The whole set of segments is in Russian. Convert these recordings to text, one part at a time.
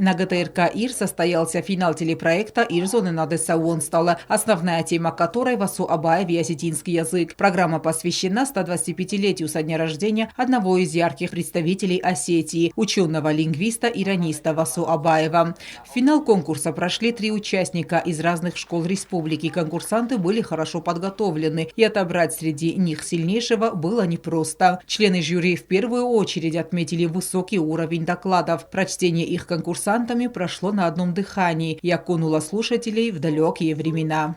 На ГТРК ИР состоялся финал телепроекта «Ирзоны Надеса Уонстала», основная тема которой Васу Абаев и осетинский язык. Программа посвящена 125-летию со дня рождения одного из ярких представителей Осетии, ученого-лингвиста и ираниста Васу Абаева. В финал конкурса прошли 3 участника из разных школ республики. Конкурсанты были хорошо подготовлены, и отобрать среди них сильнейшего было непросто. Члены жюри в первую очередь отметили высокий уровень докладов. Прочтение их конкурсантами прошло на одном дыхании и окунуло слушателей в далекие времена.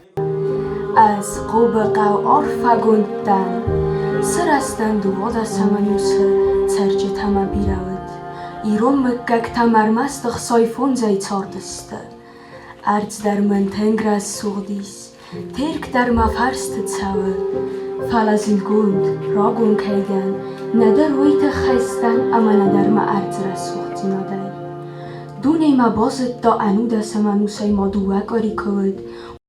Тэрк дар мафарст цавы, фалазил гунд, рогун кайдан, надар уйта хайстан, ама надар ма арцра сухтинадай. Дуне ма бозет то ануда саманусай мадуа кариковыд.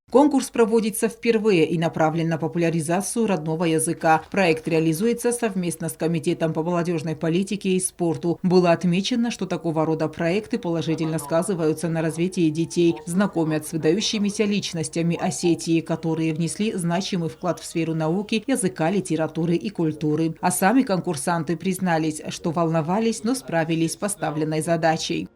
Конкурс проводится впервые и направлен на популяризацию родного языка. Проект реализуется совместно с Комитетом по молодежной политике и спорту. Было отмечено, что такого рода проекты положительно сказываются на развитии детей, знакомят с выдающимися личностями Осетии, которые внесли значимый вклад в сферу науки, языка, литературы и культуры. А сами конкурсанты признались, что волновались, но справились с поставленной задачей.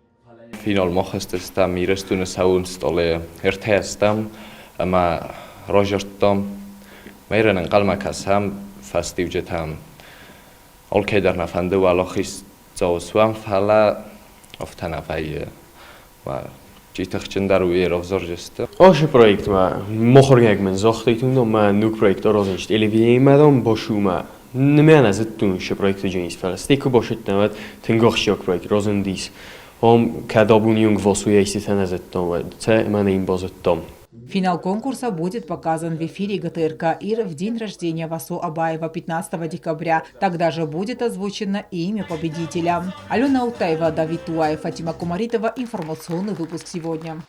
Ama rojartam, meiren qalmakasam fastivjetam. Olkeidarna fandu alochis zouswam fala oftanavai. Ma jitakhchendaru erovzorjesta. Osh projekt ma mokhorgek men zochtitun ma nuk projekt rozoncht eleviemadam boshuma. Nemen az tun sh projekt jenis fala. Steko boshet nawet ten gochshok projekt rozendis. Kadabuniung vosuyesitan az ton te manin bozottom. Финал конкурса будет показан в эфире ГТРК ИР в день рождения Васу Абаева 15 декабря. Тогда же будет озвучено имя победителя. Алена Утаева, Давид Туаев, Фатима Кумаритова. Информационный выпуск сегодня.